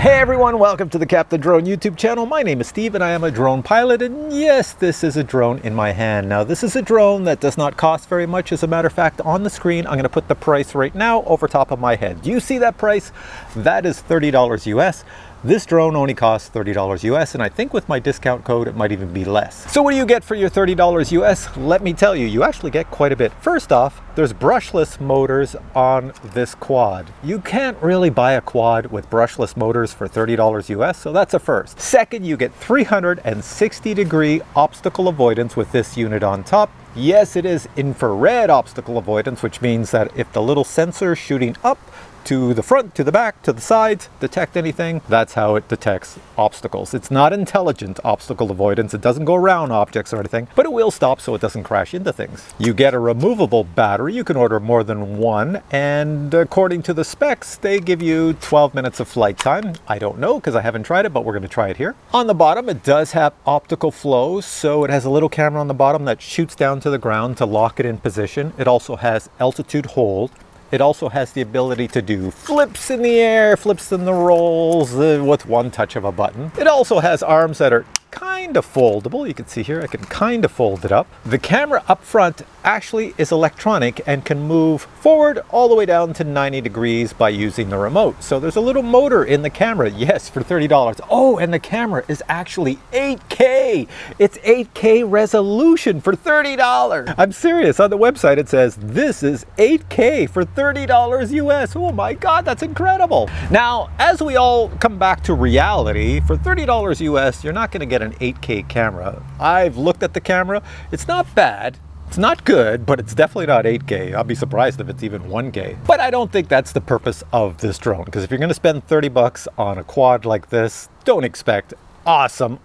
Hey everyone, welcome to the Captain Drone YouTube channel. My name is Steve and I am a drone pilot, and yes, this is a drone in my hand. Now this is a drone that does not cost very much. As a matter of fact, on the screen I'm going to put the price right now over top of my head. Do you see that price? That is $30 US. This drone only costs $30 US, and I think with my discount code it might even be less. So what do you get for your $30 US? Let me tell you, you actually get quite a bit. First off, there's brushless motors on this quad. You can't really buy a quad with brushless motors for $30 US, so that's a first. Second, you get 360-degree obstacle avoidance with this unit on top. Yes, it is infrared obstacle avoidance, which means that if the little sensor shooting up to the front, to the back, to the sides, detect anything, that's how it detects obstacles. It's not intelligent obstacle avoidance. It doesn't go around objects or anything, but it will stop so it doesn't crash into things. You get a removable battery. You can order more than one, and according to the specs, they give you 12 minutes of flight time. I don't know because I haven't tried it, but we're going to try it here. On the bottom, it does have optical flow, so it has a little camera on the bottom that shoots down to the ground to lock it in position. It also has altitude hold. It also has the ability to do flips in the air, flips in the rolls with one touch of a button. It also has arms that are kind of foldable. You can see here, I can kind of fold it up. The camera up front actually is electronic and can move forward all the way down to 90 degrees by using the remote. So there's a little motor in the camera, yes, for $30. Oh, and the camera is actually 8K. It's 8K resolution for $30. I'm serious. On the website it says this is 8K for $30 US. Oh my God, that's incredible. Now, as we all come back to reality, for $30 US, you're not going to get an 8K camera. I've looked at the camera. It's not bad. It's not good, but it's definitely not 8K. I'll be surprised if it's even 1K. But I don't think that's the purpose of this drone, because if you're going to spend 30 bucks on a quad like this, don't expect awesome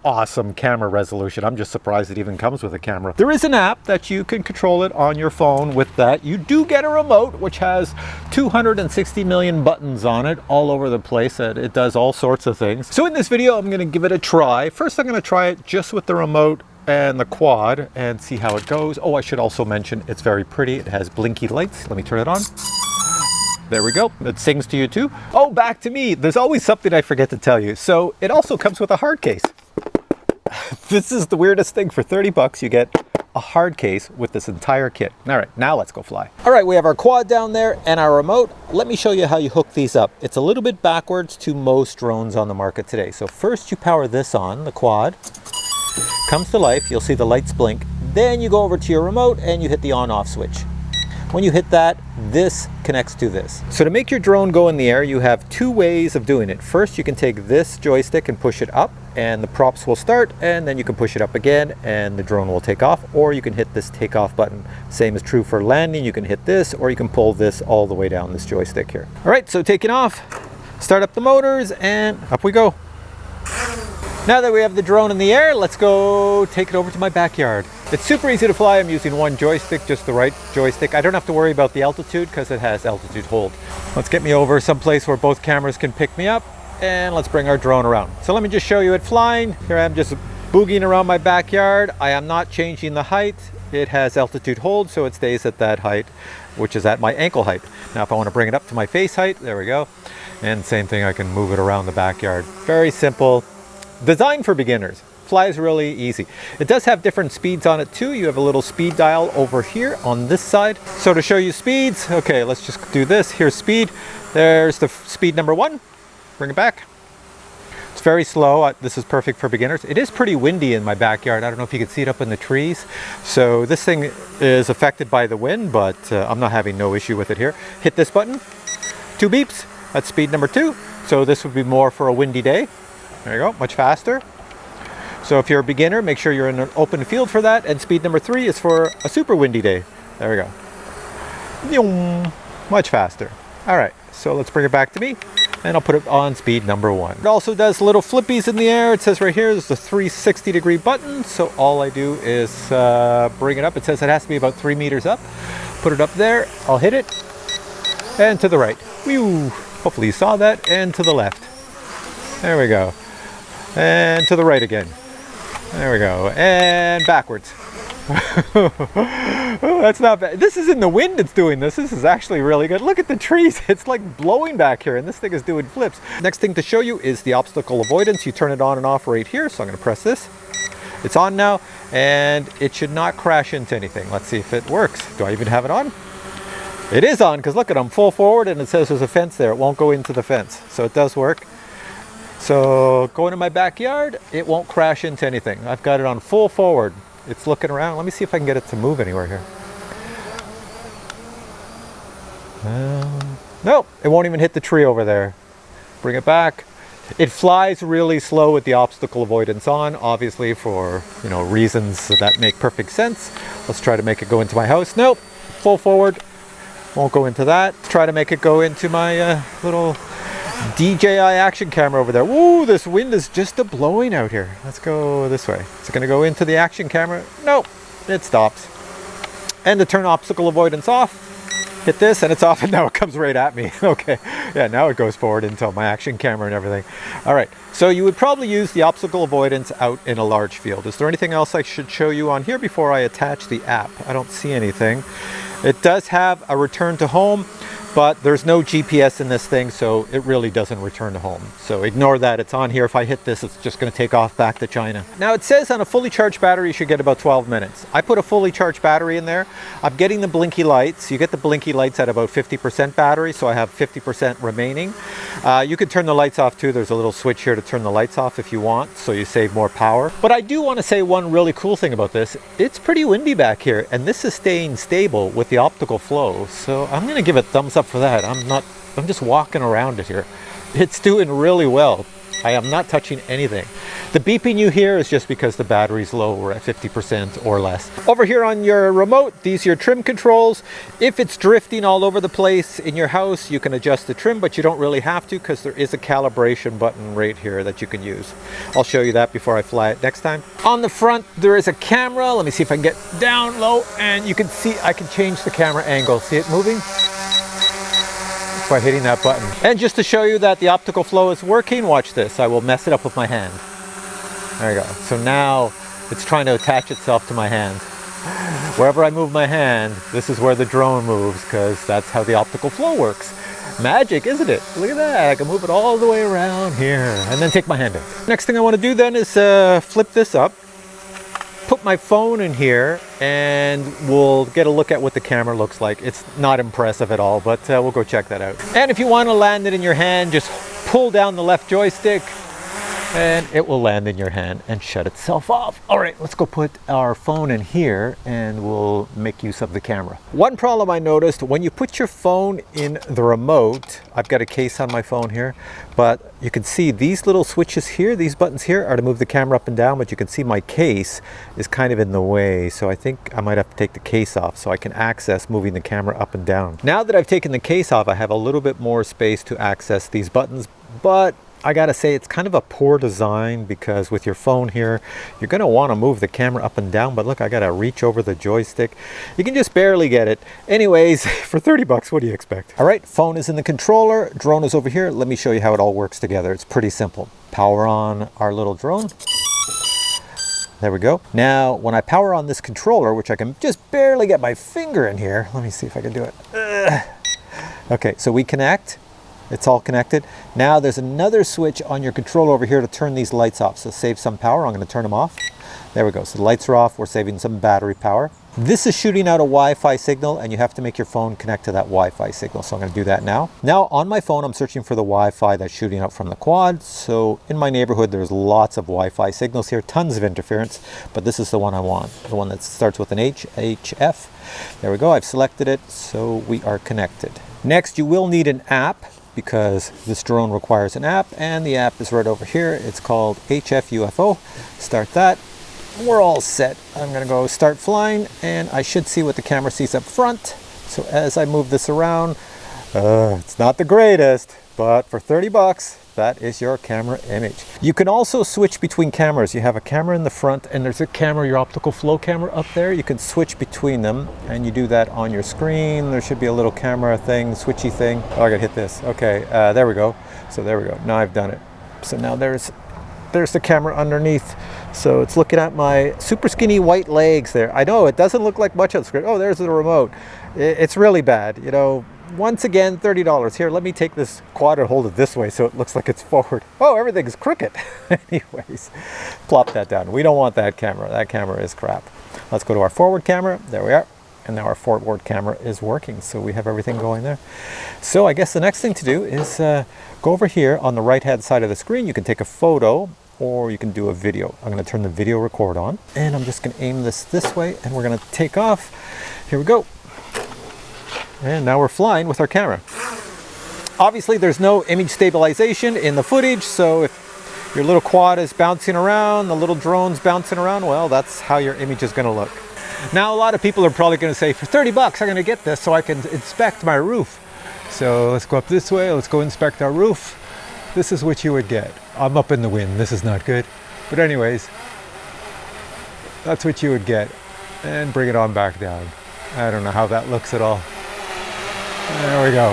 camera resolution. I'm just surprised it even comes with a camera. There is an app that you can control it on your phone with that. You do get a remote which has 260 million buttons on it all over the place. It does all sorts of things. So in this video I'm going to give it a try. First I'm going to try it just with the remote and the quad and see how it goes. Oh, I should also mention it's very pretty. It has blinky lights. Let me turn it on. There we go. It sings to you too. Oh, back to me. There's always something I forget to tell you. So it also comes with a hard case. This is the weirdest thing. For 30 bucks, you get a hard case with this entire kit. All right, now let's go fly. All right, we have our quad down there and our remote. Let me show you how you hook these up. It's a little bit backwards to most drones on the market today. So first you power this on, the quad. Comes to life, you'll see the lights blink. Then you go over to your remote and you hit the on-off switch. When you hit that, this connects to this. So to make your drone go in the air, you have two ways of doing it. First, you can take this joystick and push it up and the props will start, and then you can push it up again and the drone will take off, or you can hit this takeoff button. Same is true for landing. You can hit this, or you can pull this all the way down this joystick here. All right, so taking off, start up the motors and up we go. Now that we have the drone in the air, let's go take it over to my backyard. It's super easy to fly. I'm using one joystick, just the right joystick. I don't have to worry about the altitude because it has altitude hold. Let's get me over someplace where both cameras can pick me up, and let's bring our drone around. So let me just show you it flying. Here I am just boogieing around my backyard. I am not changing the height. It has altitude hold, so it stays at that height, which is at my ankle height. Now if I want to bring it up to my face height, there we go. And same thing, I can move it around the backyard. Very simple. Designed for beginners. Flies really easy. It does have different speeds on it too. You have a little speed dial over here on this side. So to show you speeds, okay, let's just do this. Here's speed. There's the speed number 1. Bring it back. It's very slow. This is perfect for beginners. It is pretty windy in my backyard. I don't know if you can see it up in the trees. So this thing is affected by the wind, but I'm not having no issue with it here. Hit this button. 2 beeps. That's speed number 2. So this would be more for a windy day. There you go, much faster. So if you're a beginner, make sure you're in an open field for that. And speed number 3 is for a super windy day. There we go. Much faster. All right, so let's bring it back to me and I'll put it on speed number 1. It also does little flippies in the air. It says right here, there's the 360-degree button. So all I do is bring it up. It says it has to be about 3 meters up. Put it up there, I'll hit it. And to the right. Whew. Hopefully you saw that. And to the left. There we go. And to the right again. There we go. And backwards. Oh, that's not bad. This is in the wind it's doing this. This is actually really good. Look at the trees. It's like blowing back here and this thing is doing flips. Next thing to show you is the obstacle avoidance. You turn it on and off right here. So I'm going to press this. It's on now and it should not crash into anything. Let's see if it works. Do I even have it on? It is on because look at I'm full forward and it says there's a fence there. It won't go into the fence. So it does work. So going to my backyard, it won't crash into anything. I've got it on full forward. It's looking around. Let me see if I can get it to move anywhere here. Nope, it won't even hit the tree over there. Bring it back. It flies really slow with the obstacle avoidance on, obviously for, you know, reasons that make perfect sense. Let's try to make it go into my house. Nope, full forward. Won't go into that. Let's try to make it go into my little DJI action camera over there. Woo, this wind is just blowing out here. Let's go this way. Is it going to go into the action camera? Nope, it stops. And to turn obstacle avoidance off, hit this and it's off and now it comes right at me. Okay, yeah, now it goes forward into my action camera and everything. All right, so you would probably use the obstacle avoidance out in a large field. Is there anything else I should show you on here before I attach the app? I don't see anything. It does have a return to home, but there's no GPS in this thing, so it really doesn't return to home. So ignore that, it's on here. If I hit this, it's just gonna take off back to China. Now it says on a fully charged battery, you should get about 12 minutes. I put a fully charged battery in there. I'm getting the blinky lights. You get the blinky lights at about 50% battery, so I have 50% remaining. You can turn the lights off too. There's a little switch here to turn the lights off if you want, so you save more power. But I do wanna say one really cool thing about this. It's pretty windy back here, and this is staying stable with the optical flow. So I'm gonna give it thumbs up for that. I'm just walking around it here. It's doing really well. I am not touching anything. The beeping you hear is just because the battery's low. We're at 50% or less. Over here on your remote, these are your trim controls. If it's drifting all over the place in your house, you can adjust the trim, but you don't really have to because there is a calibration button right here that you can use. I'll show you that before I fly it next time. On the front, there is a camera. Let me see if I can get down low and you can see I can change the camera angle. See it moving? By hitting that button. And just to show you that the optical flow is working, watch this. I will mess it up with my hand. There you go. So now it's trying to attach itself to my hand. Wherever I move my hand, this is where the drone moves because that's how the optical flow works. Magic, isn't it? Look at that. I can move it all the way around here and then take my hand in. Next thing I want to do then is flip this up. Put my phone in here and we'll get a look at what the camera looks like. It's not impressive at all, but we'll go check that out. And if you want to land it in your hand, just pull down the left joystick and it will land in your hand and shut itself off. All right, let's go put our phone in here and we'll make use of the camera. One problem I noticed, when you put your phone in the remote, I've got a case on my phone here, but you can see these little switches here, these buttons here are to move the camera up and down, but you can see my case is kind of in the way. So I think I might have to take the case off so I can access moving the camera up and down. Now that I've taken the case off, I have a little bit more space to access these buttons, but I gotta say it's kind of a poor design because with your phone here, you're gonna wanna move the camera up and down, but look, I gotta reach over the joystick. You can just barely get it. Anyways, for 30 bucks, what do you expect? All right, phone is in the controller, drone is over here. Let me show you how it all works together. It's pretty simple. Power on our little drone. There we go. Now, when I power on this controller, which I can just barely get my finger in here, let me see if I can do it. Okay, so we connect. It's all connected. Now there's another switch on your controller over here to turn these lights off. So save some power. I'm going to turn them off. There we go. So the lights are off. We're saving some battery power. This is shooting out a Wi-Fi signal and you have to make your phone connect to that Wi-Fi signal. So I'm going to do that now. Now on my phone, I'm searching for the Wi-Fi that's shooting out from the quad. So in my neighborhood, there's lots of Wi-Fi signals here, tons of interference, but this is the one I want. The one that starts with an H, HF. There we go. I've selected it. So we are connected. Next, you will need an app, because this drone requires an app, and the app is right over here. It's called HF UFO. Start that. We're all set. I'm gonna go start flying and I should see what the camera sees up front. So as I move this around, it's not the greatest, but for 30 bucks, that is your camera image. You can also switch between cameras. You have a camera in the front and there's a camera, your optical flow camera up there. You can switch between them and you do that on your screen. There should be a little camera thing, switchy thing. Oh, I gotta hit this. Okay, there we go. So there we go. Now I've done it. So now there's there's the camera underneath. So it's looking at my super skinny white legs there. I know it doesn't look like much on the screen. Oh, there's the remote. It's really bad. You know, once again, $30. Here, let me take this quad and hold it this way so it looks like it's forward. Oh, everything's crooked. Anyways, plop that down. We don't want that camera. That camera is crap. Let's go to our forward camera. There we are. And now our forward camera is working. So we have everything going there. So I guess the next thing to do is go over here on the right-hand side of the screen. You can take a photo or you can do a video. I'm going to turn the video record on and I'm just going to aim this way and we're going to take off. Here we go. And now we're flying with our camera. Obviously there's no image stabilization in the footage, so if your little quad is bouncing around, the little drone's bouncing around, well, that's how your image is going to look. Now a lot of people are probably going to say, for 30 bucks I'm going to get this so I can inspect my roof. So let's go up this way, let's go inspect our roof. This is what you would get. I'm up in the wind, this is not good. But anyways, that's what you would get. And bring it on back down. I don't know how that looks at all. There we go.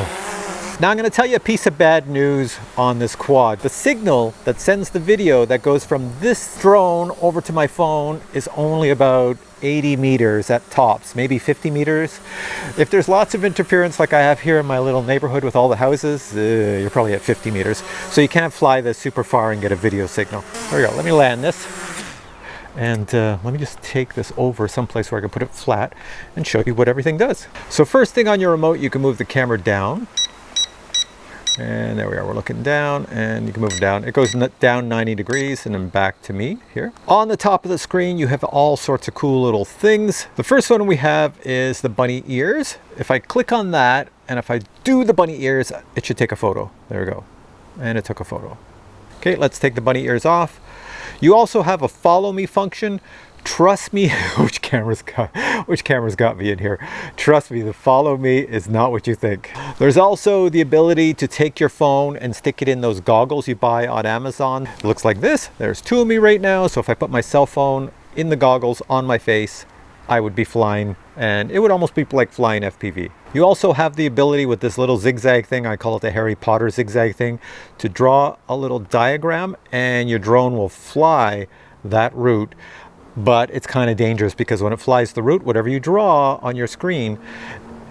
Now I'm going to tell you a piece of bad news on this quad. The signal that sends the video that goes from this drone over to my phone is only about 80 meters at tops, maybe 50 meters. If there's lots of interference like I have here in my little neighborhood with all the houses, you're probably at 50 meters. So you can't fly this super far and get a video signal. There we go. Let me land this. And let me just take this over someplace where I can put it flat and show you what everything does. So first thing on your remote, you can move the camera down. And there we are, we're looking down and you can move it down. It goes down 90 degrees and then back to me here. On the top of the screen, you have all sorts of cool little things. The first one we have is the bunny ears. If I click on that and if I do the bunny ears, it should take a photo. There we go. And it took a photo. Okay, let's take the bunny ears off. You also have a follow me function. Trust me, which camera's got me in here. Trust me, the follow me is not what you think. There's also the ability to take your phone and stick it in those goggles you buy on Amazon. It looks like this. There's two of me right now. So if I put my cell phone in the goggles on my face, I would be flying and it would almost be like flying FPV. You also have the ability with this little zigzag thing, I call it the Harry Potter zigzag thing, to draw a little diagram and your drone will fly that route. But it's kind of dangerous because when it flies the route, whatever you draw on your screen,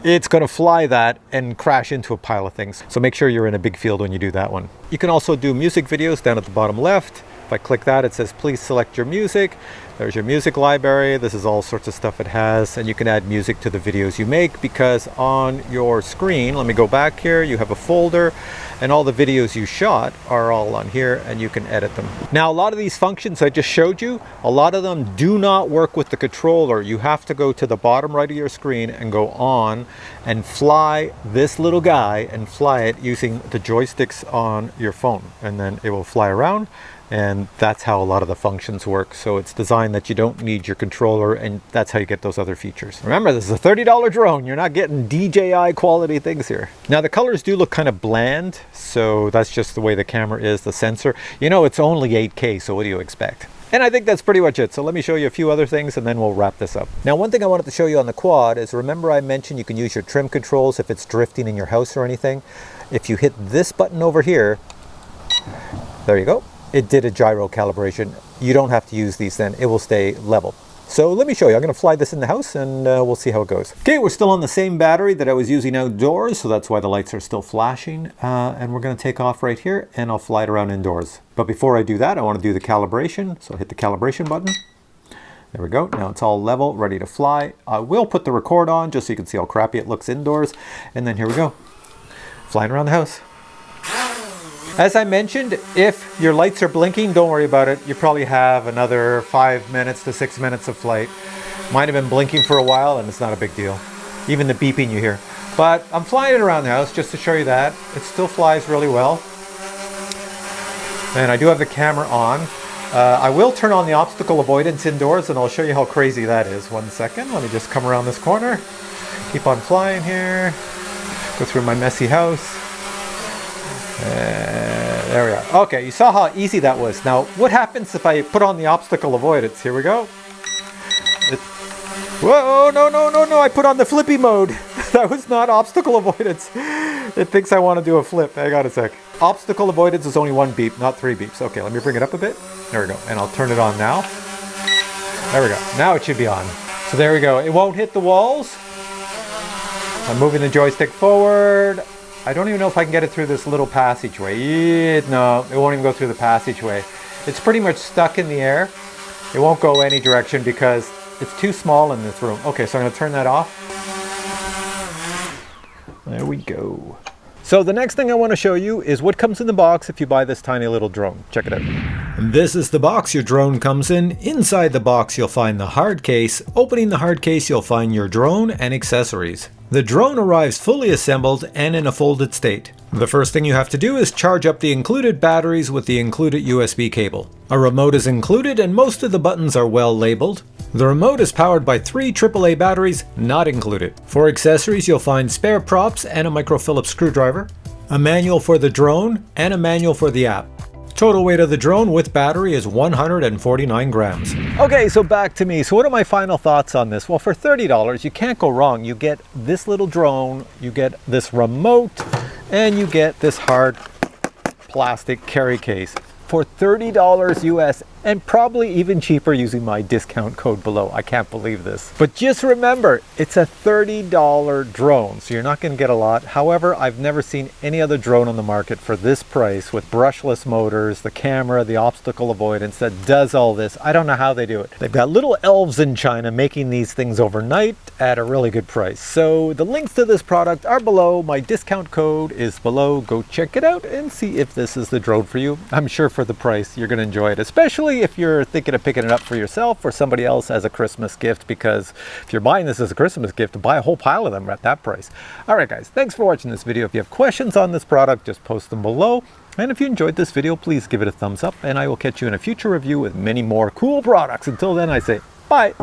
it's going to fly that and crash into a pile of things. So make sure you're in a big field when you do that one. You can also do music videos down at the bottom left. If I click that, it says, please select your music. There's your music library. This is all sorts of stuff it has. And you can add music to the videos you make because on your screen, let me go back here, you have a folder and all the videos you shot are all on here and you can edit them. Now, a lot of these functions I just showed you, a lot of them do not work with the controller. You have to go to the bottom right of your screen and go on and fly this little guy and fly it using the joysticks on your phone. And then it will fly around. And that's how a lot of the functions work. So it's designed that you don't need your controller and that's how you get those other features. Remember, this is a $30 drone. You're not getting DJI quality things here. Now the colors do look kind of bland. So that's just the way the camera is, the sensor. You know, it's only 8K, so what do you expect? And I think that's pretty much it. So let me show you a few other things and then we'll wrap this up. Now, one thing I wanted to show you on the quad is, remember I mentioned you can use your trim controls if it's drifting in your house or anything. If you hit this button over here, there you go. It did a gyro calibration. You don't have to use these then, it will stay level. So let me show you. I'm going to fly this in the house and we'll see how it goes. Okay, we're still on the same battery that I was using outdoors, so that's why the lights are still flashing. And we're going to take off right here and I'll fly it around indoors. But before I do that, I want to do the calibration. So I'll hit the calibration button. There we go. Now it's all level, ready to fly. I will put the record on just so you can see how crappy it looks indoors. And then here we go. Flying around the house. As I mentioned, if your lights are blinking, don't worry about it. You probably have another 5 minutes to 6 minutes of flight. Mine have been blinking for a while and it's not a big deal. Even the beeping you hear. But I'm flying it around the house just to show you that. It still flies really well. And I do have the camera on. I will turn on the optical avoidance indoors and I'll show you how crazy that is. 1 second, let me just come around this corner. Keep on flying here. Go through my messy house. There we are. Okay, you saw how easy that was. Now, what happens if I put on the obstacle avoidance? Here we go. Whoa, no, no, no, no, I put on the flippy mode. That was not obstacle avoidance. It thinks I want to do a flip. Hang on a sec. Obstacle avoidance is only 1 beep, not 3 beeps. Okay, let me bring it up a bit. There we go. And I'll turn it on now. There we go. Now it should be on. So there we go. It won't hit the walls. I'm moving the joystick forward. I don't even know if I can get it through this little passageway. No, it won't even go through the passageway. It's pretty much stuck in the air. It won't go any direction because it's too small in this room. Okay, so I'm going to turn that off. There we go. So the next thing I want to show you is what comes in the box if you buy this tiny little drone. Check it out. This is the box your drone comes in. Inside the box you'll find the hard case. Opening the hard case you'll find your drone and accessories. The drone arrives fully assembled and in a folded state. The first thing you have to do is charge up the included batteries with the included USB cable. A remote is included and most of the buttons are well labeled. The remote is powered by 3 AAA batteries, not included. For accessories you'll find spare props and a micro Phillips screwdriver, a manual for the drone, and a manual for the app. Total weight of the drone with battery is 149 grams. Okay, so back to me. So what are my final thoughts on this? Well, for $30, you can't go wrong. You get this little drone, you get this remote, and you get this hard plastic carry case for $30 US, and probably even cheaper using my discount code below. I can't believe this. But just remember, it's a $30 drone, so you're not going to get a lot. However, I've never seen any other drone on the market for this price with brushless motors, the camera, the obstacle avoidance that does all this. I don't know how they do it. They've got little elves in China making these things overnight at a really good price. So the links to this product are below. My discount code is below. Go check it out and see if this is the drone for you. I'm sure for the price, you're going to enjoy it, especially if you're thinking of picking it up for yourself or somebody else as a Christmas gift, because if you're buying this as a Christmas gift, buy a whole pile of them at that price. All right, guys, thanks for watching this video. If you have questions on this product, just post them below. And if you enjoyed this video, please give it a thumbs up, and I will catch you in a future review with many more cool products. Until then, I say bye.